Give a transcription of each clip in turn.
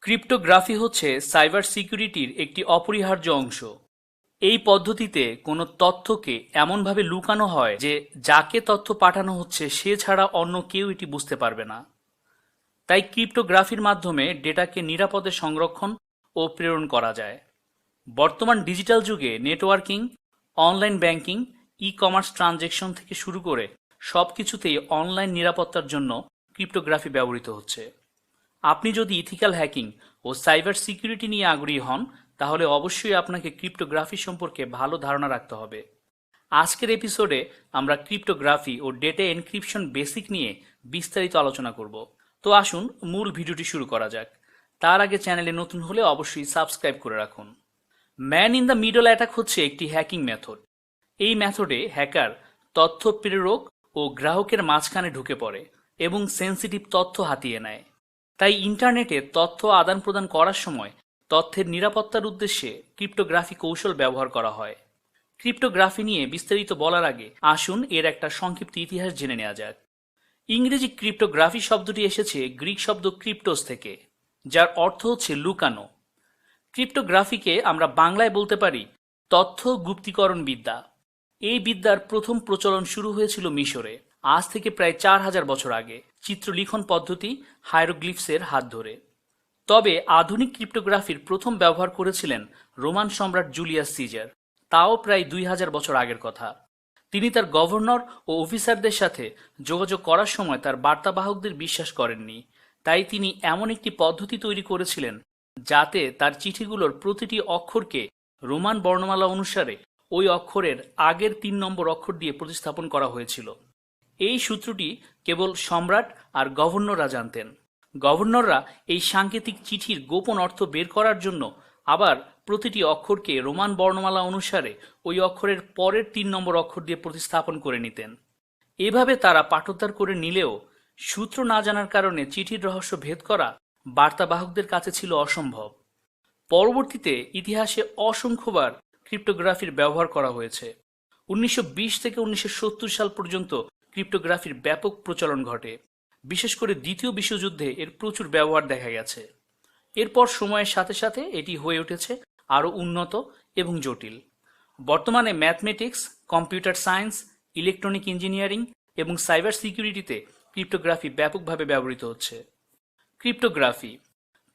Cryptography হচ্ছে cyber সিকিউরিটির একটি অপরিহার্য অংশ। এই পদ্ধতিতে কোনো তথ্যকে এমনভাবে লুকানো হয় যে যাকে তথ্য পাঠানো হচ্ছে সে ছাড়া অন্য কেউ এটি বুঝতে পারবে না। তাই ক্রিপ্টোগ্রাফির মাধ্যমে ডেটাকে নিরাপদে সংরক্ষণ ও প্রেরণ করা যায়। বর্তমান ডিজিটাল যুগে networking, online banking, e commerce transaction থেকে শুরু করে সব কিছুতেই অনলাইন নিরাপত্তার জন্য ক্রিপ্টোগ্রাফি ব্যবহৃত হচ্ছে। আপনি যদি ইথিক্যাল হ্যাকিং ও সাইবার সিকিউরিটি নিয়ে আগ্রহী হন, তাহলে অবশ্যই আপনাকে ক্রিপ্টোগ্রাফি সম্পর্কে ভালো ধারণা রাখতে হবে। আজকের এপিসোডে আমরা ক্রিপ্টোগ্রাফি ও ডেটা এনক্রিপশন বেসিক নিয়ে বিস্তারিত আলোচনা করব। তো আসুন মূল ভিডিওটি শুরু করা যাক। তার আগে চ্যানেলে নতুন হলে অবশ্যই সাবস্ক্রাইব করে রাখুন। Man in the middle attack হচ্ছে একটি হ্যাকিং মেথড। এই মেথডে হ্যাকার তথ্য প্রেরক ও গ্রাহকের মাঝখানে ঢুকে পড়ে এবং সেন্সিটিভ তথ্য হাতিয়ে নেয়। তাই ইন্টারনেটে তথ্য আদান প্রদান করার সময় তথ্যের নিরাপত্তার উদ্দেশ্যে ক্রিপ্টোগ্রাফি কৌশল ব্যবহার করা হয়। ক্রিপ্টোগ্রাফি নিয়ে বিস্তারিত বলার আগে আসুন এর একটা সংক্ষিপ্ত ইতিহাস জেনে নেওয়া যাক। ইংরেজি ক্রিপ্টোগ্রাফি শব্দটি এসেছে গ্রিক শব্দ ক্রিপ্টোস থেকে, যার অর্থ হচ্ছে লুকানো। ক্রিপ্টোগ্রাফিকে আমরা বাংলায় বলতে পারি তথ্য গুপ্তীকরণ বিদ্যা। এই বিদ্যার প্রথম প্রচলন শুরু হয়েছিল মিশরে, আজ থেকে প্রায় 4000 বছর আগে, চিত্রলিখন পদ্ধতি হায়ারোগ্লিফসের হাত ধরে। তবে আধুনিক ক্রিপ্টোগ্রাফির প্রথম ব্যবহার করেছিলেন রোমান সম্রাট জুলিয়াস সিজার, তাও প্রায় 2000 বছর আগের কথা। তিনি তার গভর্নর ও অফিসারদের সাথে যোগাযোগ করার সময় তার বার্তাবাহকদের বিশ্বাস করেননি। তাই তিনি এমন একটি পদ্ধতি তৈরি করেছিলেন যাতে তার চিঠিগুলোর প্রতিটি অক্ষরকে রোমান বর্ণমালা অনুসারে ওই অক্ষরের আগের 3 নম্বর অক্ষর দিয়ে প্রতিস্থাপন করা হয়েছিল। এই সূত্রটি কেবল সম্রাট আর গভর্নররা জানতেন। গভর্নররা এই সাংকেতিক চিঠির গোপন অর্থ বের করার জন্য আবার প্রতিটি অক্ষরকে রোমান বর্ণমালা অনুসারে ওই অক্ষরের পরের 3 নম্বর অক্ষর দিয়ে প্রতিস্থাপন করে নিতেন। এভাবে তারা পাঠোদ্ধার করে নিলেও সূত্র না জানার কারণে চিঠির রহস্য ভেদ করা বার্তাবাহকদের কাছে ছিল অসম্ভব। পরবর্তীতে ইতিহাসে অসংখ্যবার ক্রিপ্টোগ্রাফির ব্যবহার করা হয়েছে। 1920 থেকে 1970 সাল পর্যন্ত ক্রিপ্টোগ্রাফির ব্যাপক প্রচলন ঘটে। বিশেষ করে দ্বিতীয় বিশ্বযুদ্ধে এর প্রচুর ব্যবহার দেখা গেছে। এরপর সময়ের সাথে সাথে এটি হয়ে উঠেছে আরও উন্নত এবং জটিল। বর্তমানে mathematics, computer science, electronic engineering এবং সাইবার সিকিউরিটিতে ক্রিপ্টোগ্রাফি ব্যাপকভাবে ব্যবহৃত হচ্ছে। ক্রিপ্টোগ্রাফি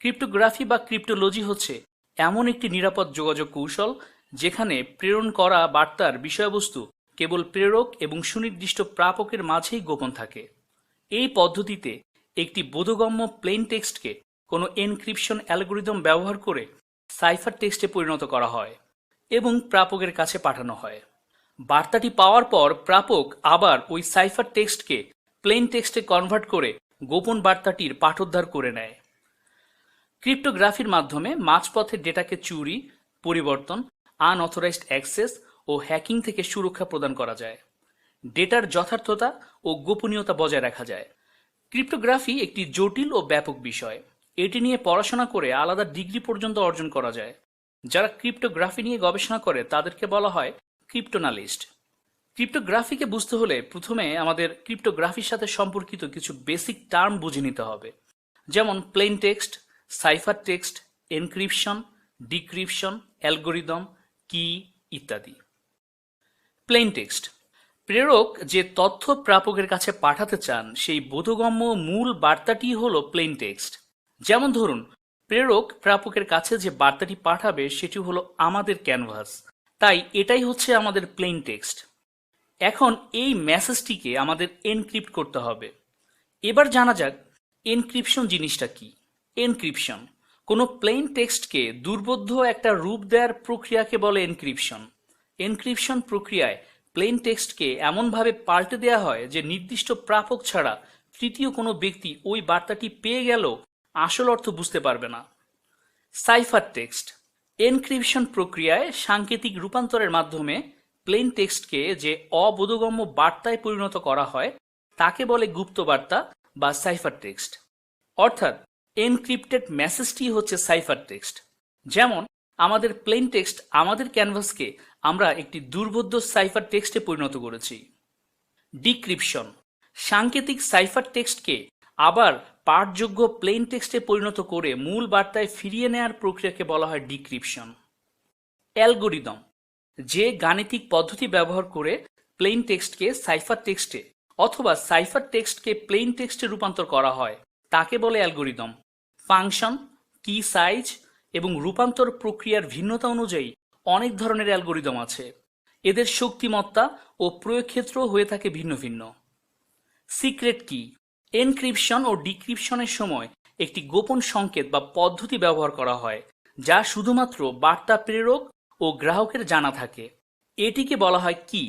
ক্রিপ্টোগ্রাফি বা ক্রিপ্টোলজি হচ্ছে এমন একটি নিরাপদ যোগাযোগ কৌশল যেখানে প্রেরণ করা বার্তার বিষয়বস্তু কেবল প্রেরক এবং সুনির্দিষ্ট প্রাপকের মাঝেই গোপন থাকে। এই পদ্ধতিতে একটি বোধগম্য প্লেন টেক্সটকে কোনো এনক্রিপশন অ্যালগোরিদম ব্যবহার করে সাইফার টেক্সটে পরিণত করা হয় এবং প্রাপকের কাছে পাঠানো হয়। বার্তাটি পাওয়ার পর প্রাপক আবার ওই সাইফার টেক্সটকে প্লেন টেক্সটে কনভার্ট করে গোপন বার্তাটির পাঠোদ্ধার করে নেয়। ক্রিপ্টোগ্রাফির মাধ্যমে মাঝপথে ডেটাকে চুরি, পরিবর্তন, আনঅথরাইজড অ্যাক্সেস ও হ্যাকিং থেকে সুরক্ষা প্রদান করা যায়। ডেটার যথার্থতা ও গোপনীয়তা বজায় রাখা যায়। ক্রিপ্টোগ্রাফি একটি জটিল ও ব্যাপক বিষয়। এটি নিয়ে পড়াশোনা করে আলাদা ডিগ্রি পর্যন্ত অর্জন করা যায়। যারা ক্রিপ্টোগ্রাফি নিয়ে গবেষণা করে তাদেরকে বলা হয় ক্রিপ্টোনালিস্ট। ক্রিপ্টোগ্রাফিকে বুঝতে হলে প্রথমে আমাদের ক্রিপ্টোগ্রাফির সাথে সম্পর্কিত কিছু বেসিক টার্ম বুঝে নিতে হবে, যেমন plane text, cipher text, encryption, decryption, algorithm, কি ইত্যাদি। প্লেন টেক্সট: প্রেরক যে তথ্য প্রাপকের কাছে পাঠাতে চান সেই বোধগম্য মূল বার্তাটি হলো প্লেন টেক্সট। যেমন ধরুন, প্রেরক প্রাপকের কাছে যে বার্তাটি পাঠাবে সেটি হলো আমাদের ক্যানভাস, তাই এটাই হচ্ছে আমাদের প্লেন টেক্সট। এখন এই মেসেজটিকে আমাদের এনক্রিপ্ট করতে হবে। এবার জানা যাক এনক্রিপশন জিনিসটা কি। এনক্রিপশন কোনো প্লেন টেক্সটকে দুর্বোধ্য একটা রূপ দেওয়ার প্রক্রিয়াকে বলে এনক্রিপশন। এনক্রিপশন প্রক্রিয়ায় প্লেন টেক্সটকে এমনভাবে পাল্টে দেওয়া হয় যে নির্দিষ্ট প্রাপক ছাড়া তৃতীয় কোনো ব্যক্তি ওই বার্তাটি পেয়ে গেলেও আসল অর্থ বুঝতে পারবে না। সাইফার টেক্সট: এনক্রিপশন প্রক্রিয়ায় সাংকেতিক রূপান্তরের মাধ্যমে প্লেন টেক্সটকে যে অবোধগম্য বার্তায় পরিণত করা হয় তাকে বলে গুপ্ত বার্তা বা সাইফার টেক্সট। অর্থাৎ এনক্রিপ্টেড মেসেজটি হচ্ছে সাইফার টেক্সট। যেমন আমাদের প্লেন টেক্সট আমাদের ক্যানভাসকে আমরা একটি দুর্বোধ্য সাইফার টেক্সটে পরিণত করেছি। ডিক্রিপশন: সাংকেতিক সাইফার টেক্সটকে আবার পাঠযোগ্য প্লেন টেক্সটে পরিণত করে মূল বার্তায় ফিরিয়ে নেওয়ার প্রক্রিয়াকে বলা হয় ডিক্রিপশন। অ্যালগোরিদম যে গাণিতিক পদ্ধতি ব্যবহার করে প্লেন টেক্সটকে সাইফার টেক্সটে অথবা সাইফার টেক্সটকে প্লেন টেক্সটে রূপান্তর করা হয় তাকে বলে অ্যালগোরিদম। ফাংশন, কি সাইজ এবং রূপান্তর প্রক্রিয়ার ভিন্নতা অনুযায়ী অনেক ধরনের অ্যালগোরিদম আছে। এদের শক্তিমত্তা ও প্রয়োগ ক্ষেত্রও হয়ে থাকে ভিন্ন ভিন্ন। সিক্রেট কি এনক্রিপশন ও ডিক্রিপশনের সময় একটি গোপন সংকেত বা পদ্ধতি ব্যবহার করা হয় যা শুধুমাত্র বার্তা প্রেরক ও গ্রাহকের জানা থাকে। এটিকে বলা হয় কি।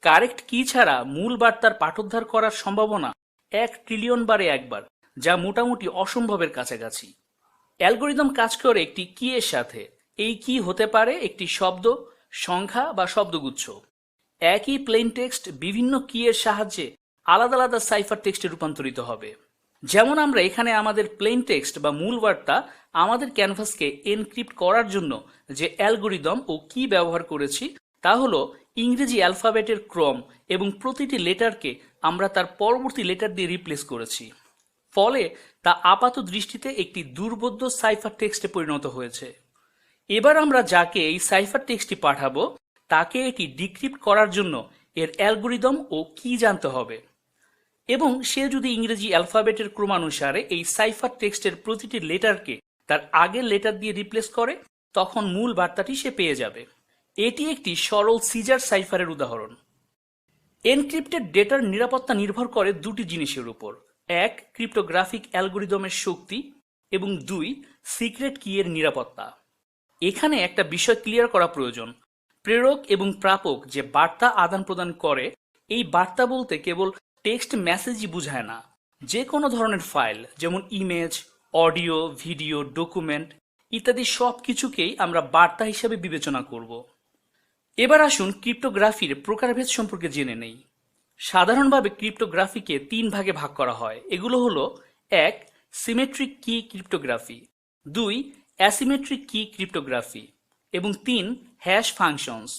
কারেক্ট কি ছাড়া মূল বার্তার পাঠোদ্ধার করার সম্ভাবনা 1 ট্রিলিয়ন বারে একবার, যা মোটামুটি অসম্ভবের কাছাকাছি। অ্যালগোরিদম কাজ করে একটি কি এর সাথে। এই কি হতে পারে একটি শব্দ, সংখ্যা বা শব্দগুচ্ছ। একই প্লেন টেক্সট বিভিন্ন কি এর সাহায্যে আলাদা আলাদা সাইফার টেক্সটে রূপান্তরিত হবে। যেমন আমরা এখানে আমাদের প্লেন টেক্সট বা মূল বার্তা আমাদের ক্যানভাসকে এনক্রিপ্ট করার জন্য যে অ্যালগোরিদম ও কি ব্যবহার করেছি তা হলো ইংরেজি অ্যালফাবেটের ক্রম এবং প্রতিটি লেটারকে আমরা তার পরবর্তী লেটার দিয়ে রিপ্লেস করেছি। ফলে তা আপাত দৃষ্টিতে একটি দুর্বোধ্য সাইফার টেক্সটে পরিণত হয়েছে। এবার আমরা যাকে এই সাইফার টেক্সটটি পাঠাবো তাকে এটি ডিক্রিপ্ট করার জন্য এর অ্যালগোরিদম ও কি জানতে হবে, এবং সে যদি ইংরেজি অ্যালফাবেটের ক্রমানুসারে এই সাইফার টেক্সটের প্রতিটি লেটারকে তার আগের লেটার দিয়ে রিপ্লেস করে তখন মূল বার্তাটি সে পেয়ে যাবে। এটি একটি সরল সিজার সাইফারের উদাহরণ। এনক্রিপ্টেড ডেটার নিরাপত্তা নির্ভর করে দুটি জিনিসের উপর: 1 ক্রিপ্টোগ্রাফিক অ্যালগোরিদমের শক্তি এবং 2 সিক্রেট কি এর নিরাপত্তা। এখানে একটা বিষয় ক্লিয়ার করা প্রয়োজন। প্রেরক এবং প্রাপক যে বার্তা আদান প্রদান করে, এই বার্তা বলতে কেবল টেক্সট মেসেজই বোঝায় না। যে কোনো ধরনের ফাইল, যেমন ইমেজ, অডিও, ভিডিও, ডকুমেন্ট ইত্যাদি সব কিছুকেই আমরা বার্তা হিসেবে বিবেচনা করব। এবার আসুন ক্রিপ্টোগ্রাফির প্রকারভেদ সম্পর্কে জেনে নেই। সাধারণভাবে ক্রিপ্টোগ্রাফিকে 3 ভাগে ভাগ করা হয়। এগুলো হলো: 1 সিমেট্রিক কি ক্রিপ্টোগ্রাফি, 2 অ্যাসিমেট্রিক কি ক্রিপ্টোগ্রাফি এবং 3 হ্যাশ ফাংশনস।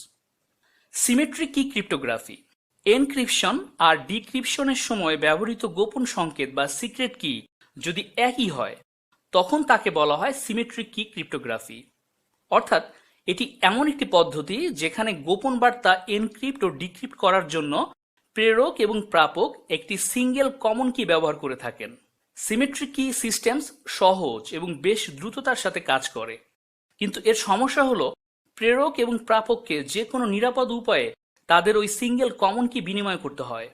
সিমেট্রিক কি ক্রিপ্টোগ্রাফি এনক্রিপশন আর ডিক্রিপশনের সময় ব্যবহৃত গোপন সংকেত বা সিক্রেট কি যদি একই হয় তখন তাকে বলা হয় সিমেট্রিক কি ক্রিপ্টোগ্রাফি। অর্থাৎ এটি এমন একটি পদ্ধতি যেখানে গোপন বার্তা এনক্রিপ্ট ও ডিক্রিপ্ট করার জন্য প্রেরক এবং প্রাপক একটি সিঙ্গেল কমন কি ব্যবহার করে থাকেন। সিমেট্রিক কি সিস্টেমস সহজ এবং বেশ দ্রুততার সাথে কাজ করে, কিন্তু এর সমস্যা হলো প্রেরক এবং প্রাপককে যে কোনো নিরাপদ উপায়ে তাদের ওই সিঙ্গেল কমন কি বিনিময় করতে হয়।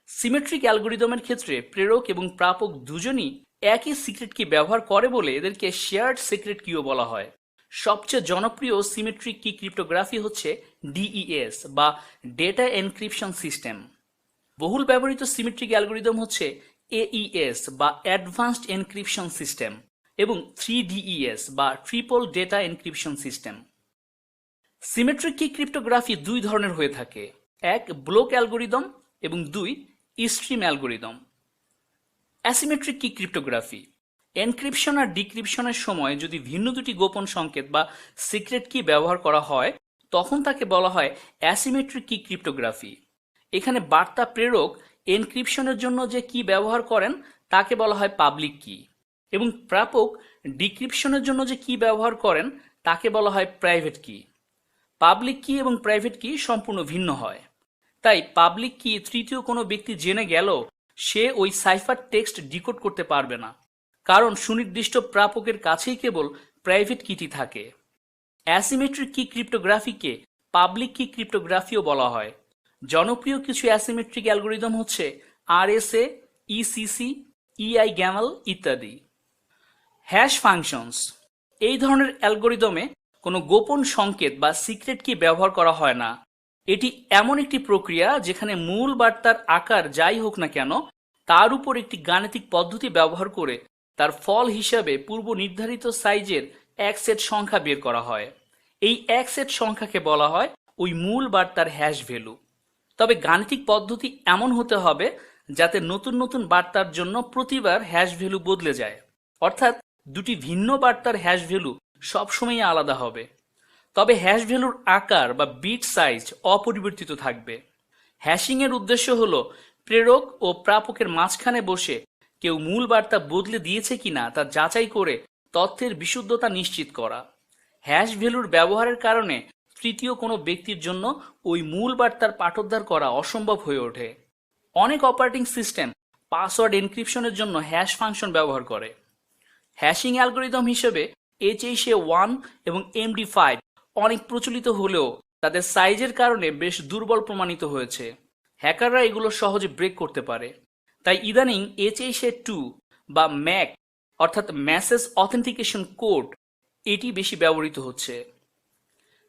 সিমেট্রিক অ্যালগোরিদমের ক্ষেত্রে প্রেরক এবং প্রাপক দুজনই একই সিক্রেট কি ব্যবহার করে বলে এদেরকে শেয়ার্ড সিক্রেট কিও বলা হয়। সবচেয়ে জনপ্রিয় সিমেট্রিক কি ক্রিপ্টোগ্রাফি হচ্ছে ডিইএস বা ডেটা এনক্রিপশন সিস্টেম। বহুল ব্যবহৃত সিমেট্রিক অ্যালগোরিদম হচ্ছে এইএস বা অ্যাডভান্সড এনক্রিপশন সিস্টেম এবং 3DES বা triple data encryption system. Symmetric কি ক্রিপ্টোগ্রাফি 2 ধরনের হয়ে থাকে: 1 ব্লক অ্যালগোরিদম এবং 2 স্ট্রিম অ্যালগোরিদম। অ্যাসিমেট্রিক কি ক্রিপ্টোগ্রাফি এনক্রিপশন আর ডিক্রিপশনের সময় যদি ভিন্ন দুটি গোপন সংকেত বা সিক্রেট কি ব্যবহার করা হয় তখন তাকে বলা হয় অ্যাসিমেট্রিক কি ক্রিপ্টোগ্রাফি। এখানে বার্তা প্রেরক এনক্রিপশনের জন্য যে কি ব্যবহার করেন তাকে বলা হয় পাবলিক কি, এবং প্রাপক ডিক্রিপশনের জন্য যে কি ব্যবহার করেন তাকে বলা হয় প্রাইভেট কি। পাবলিক কি এবং প্রাইভেট কি সম্পূর্ণ ভিন্ন হয়। তাই পাবলিক কি তৃতীয় কোনো ব্যক্তি জেনে গেল সে ওই সাইফার টেক্সট ডিকোড করতে পারবে না, কারণ সুনির্দিষ্ট প্রাপকের কাছেই কেবল প্রাইভেট কিটি থাকে। অ্যাসিমেট্রিক কি ক্রিপ্টোগ্রাফিকে পাবলিক কি ক্রিপ্টোগ্রাফিও বলা হয়। জনপ্রিয় কিছু অ্যাসিমেট্রিক অ্যালগোরিদম হচ্ছে আরএসএ, ইসিসি, ইআই গ্যামাল ইত্যাদি। হ্যাশ ফাংশনস এই ধরনের অ্যালগোরিদমে কোনো গোপন সংকেত বা সিক্রেট কি ব্যবহার করা হয় না। এটি এমন একটি প্রক্রিয়া যেখানে মূল বার্তার আকার যাই হোক না কেন তার উপর একটি গাণিতিক পদ্ধতি ব্যবহার করে তার ফল হিসাবে পূর্ব নির্ধারিত সাইজের এক সেট সংখ্যা বের করা হয়। এই এক সেট সংখ্যাকে বলা হয় ওই মূল বার্তার হ্যাশ ভ্যালু। তবে গাণিতিক পদ্ধতি এমন হতে হবে যাতে নতুন নতুন বার্তার জন্য প্রতিবার হ্যাশ ভ্যালু বদলে যায়, অর্থাৎ দুটি ভিন্ন বার্তার হ্যাশ ভ্যালু সবসময় আলাদা হবে। তবে হ্যাশ ভ্যালুর আকার বা বিট সাইজ অপরিবর্তিত থাকবে। হ্যাশিং এর উদ্দেশ্য হলো প্রেরক ও প্রাপকের মাঝখানে বসে কেউ মূল বার্তা বদলে দিয়েছে কিনা তা যাচাই করে তথ্যের বিশুদ্ধতা নিশ্চিত করা। হ্যাশ ভ্যালুর ব্যবহারের কারণে তৃতীয় কোনো ব্যক্তির জন্য ওই মূল বার্তার পাঠোদ্ধার করা অসম্ভব হয়ে ওঠে। অনেক অপারেটিং সিস্টেম পাসওয়ার্ড এনক্রিপশনের জন্য হ্যাশ ফাংশন ব্যবহার করে। হ্যাশিং অ্যালগোরিদম হিসেবে HHA1 এবং MD5 অনেক প্রচলিত হলেও তাদের সাইজের কারণে বেশ দুর্বল প্রমাণিত হয়েছে। হ্যাকাররা এগুলো সহজে ব্রেক করতে পারে। তাই ইদানিং HHA2 বা ম্যাক অর্থাৎ মেসেজ অথেন্টিকেশন কোড এটি বেশি ব্যবহৃত হচ্ছে।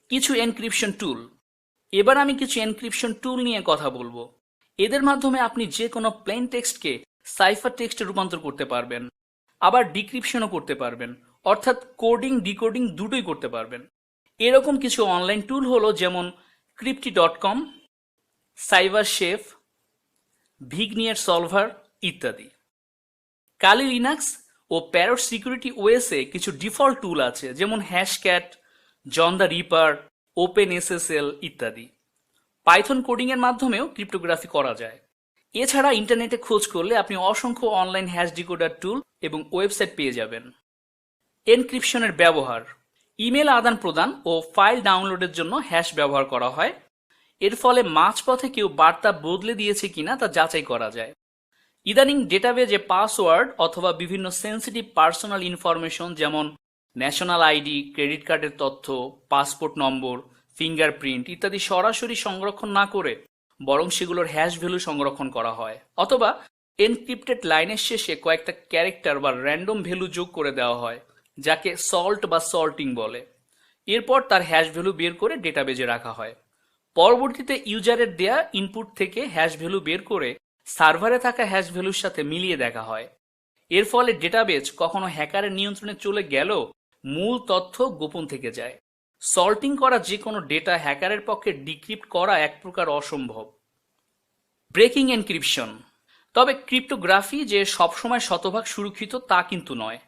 কিছু এনক্রিপশন টুল। এবার আমি কিছু এনক্রিপশন টুল নিয়ে কথা বলবো। এদের মাধ্যমে আপনি যে কোনো প্লেন টেক্সটকে সাইফার টেক্সটে রূপান্তর করতে পারবেন, আবার ডিক্রিপশনও করতে পারবেন, অর্থাৎ কোডিং ডিকোডিং দুটোই করতে পারবেন। এরকম কিছু অনলাইন টুল হলো যেমন crypti.com, সাইবারশেফ, ভিগনিয়ার সলভার ইত্যাদি। কালি লিনাক্স ও প্যারট সিকিউরিটি ওএসে কিছু ডিফল্ট টুল আছে যেমন Hashcat, John the Ripper, open SSL ইত্যাদি। পাইথন কোডিংয়ের মাধ্যমেও ক্রিপ্টোগ্রাফি করা যায়। এছাড়া ইন্টারনেটে খোঁজ করলে আপনি অসংখ্য অনলাইন হ্যাশ ডিকোডার টুল এবং ওয়েবসাইট পেয়ে যাবেন। এনক্রিপশনের ব্যবহার। ইমেল আদান প্রদান ও ফাইল ডাউনলোডের জন্য হ্যাশ ব্যবহার করা হয়। এর ফলে মাঝপথে কেউ বার্তা বদলে দিয়েছে কিনা তা যাচাই করা যায়। ইদানিং ডেটাবেজে পাসওয়ার্ড অথবা বিভিন্ন সেন্সিটিভ পার্সোনাল ইনফরমেশন যেমন ন্যাশনাল আইডি, ক্রেডিট কার্ডের তথ্য, পাসপোর্ট নম্বর, ফিঙ্গারপ্রিন্ট ইত্যাদি সরাসরি সংরক্ষণ না করে বরং সেগুলোর হ্যাশ ভ্যালু সংরক্ষণ করা হয়, অথবা এনক্রিপ্টেড লাইনের শেষে কয়েকটা ক্যারেক্টার বা র্যান্ডম ভ্যালু যোগ করে দেওয়া হয়, যাকে সল্ট বা সল্টিং বলে। এরপর তার হ্যাশ ভ্যালু বের করে ডেটাবেজে রাখা হয়। পরবর্তীতে ইউজারের দেয়া ইনপুট থেকে হ্যাশ ভ্যালু বের করে সার্ভারে থাকা হ্যাশ ভ্যালুর সাথে মিলিয়ে দেখা হয়। এর ফলে ডেটাবেজ কখনো হ্যাকারের নিয়ন্ত্রণে চলে গেলেও মূল তথ্য গোপন থেকে যায়। সল্টিং করা যে কোনো ডেটা হ্যাকারের পক্ষে ডিক্রিপ্ট করা এক প্রকার অসম্ভব। Breaking encryption. তবে ক্রিপ্টোগ্রাফি যে সবসময় শতভাগ সুরক্ষিত তা কিন্তু নয়।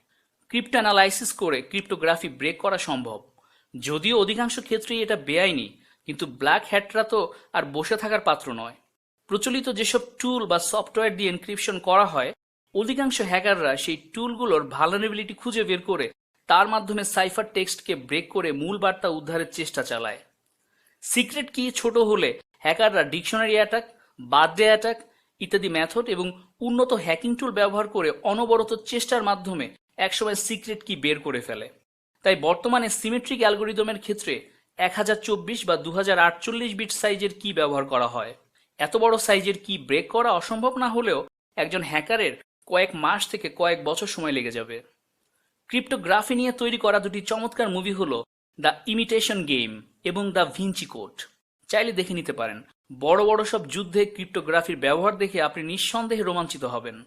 ক্রিপ্টো অ্যানালাইসিস করে ক্রিপ্টোগ্রাফি ব্রেক করা সম্ভব, যদিও অধিকাংশ ক্ষেত্রেই এটা বেআইনি, কিন্তু ব্ল্যাক হ্যাটরা তো আর বসে থাকার পাত্র নয়। প্রচলিত যেসব টুল বা সফটওয়্যার দিয়ে এনক্রিপশন করা হয়, অধিকাংশ হ্যাকাররা সেই টুলগুলোর ভালনারেবিলিটি খুঁজে বের করে তার মাধ্যমে সাইফার টেক্সটকে ব্রেক করে মূল বার্তা উদ্ধারের চেষ্টা চালায়। সিক্রেট কি ছোট হলে হ্যাকাররা ডিকশনারি অ্যাটাক, বার্থডে অ্যাটাক ইত্যাদি মেথড এবং উন্নত হ্যাকিং টুল ব্যবহার করে অনবরত চেষ্টার মাধ্যমে একসময় সিক্রেট কি বের করে ফেলে। তাই বর্তমানে সিমেট্রিক অ্যালগোরিদমের ক্ষেত্রে 1024 বা 2048 বিট সাইজের কি ব্যবহার করা হয়। এত বড় সাইজের কি ব্রেক করা অসম্ভব না হলেও একজন হ্যাকারের কয়েক মাস থেকে কয়েক বছর সময় লেগে যাবে। ক্রিপ্টোগ্রাফি নিয়ে তৈরি করা দুটি চমৎকার মুভি হলো দ্য ইমিটেশন গেম এবং দ্য ভিঞ্চি কোড। চাইলে দেখে নিতে পারেন। বড় বড় সব যুদ্ধে ক্রিপ্টোগ্রাফির ব্যবহার দেখে আপনি নিঃসন্দেহে রোমাঞ্চিত হবেন।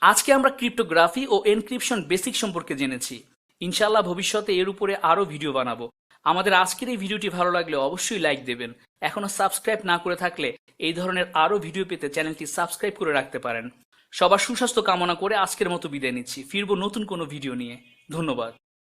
আজকে আমরা ক্রিপ্টোগ্রাফি ও এনক্রিপশন বেসিক সম্পর্কে জেনেছি। ইনশাআল্লাহ ভবিষ্যতে এর উপরে আরও ভিডিও বানাবো। আমাদের আজকের এই ভিডিওটি ভালো লাগলে অবশ্যই লাইক দেবেন। এখনো সাবস্ক্রাইব না করে থাকলে এই ধরনের আরও ভিডিও পেতে চ্যানেলটি সাবস্ক্রাইব করে রাখতে পারেন। সবার সুস্বাস্থ্য কামনা করে আজকের মতো বিদায় নিচ্ছি। ফিরবো নতুন কোনো ভিডিও নিয়ে। ধন্যবাদ।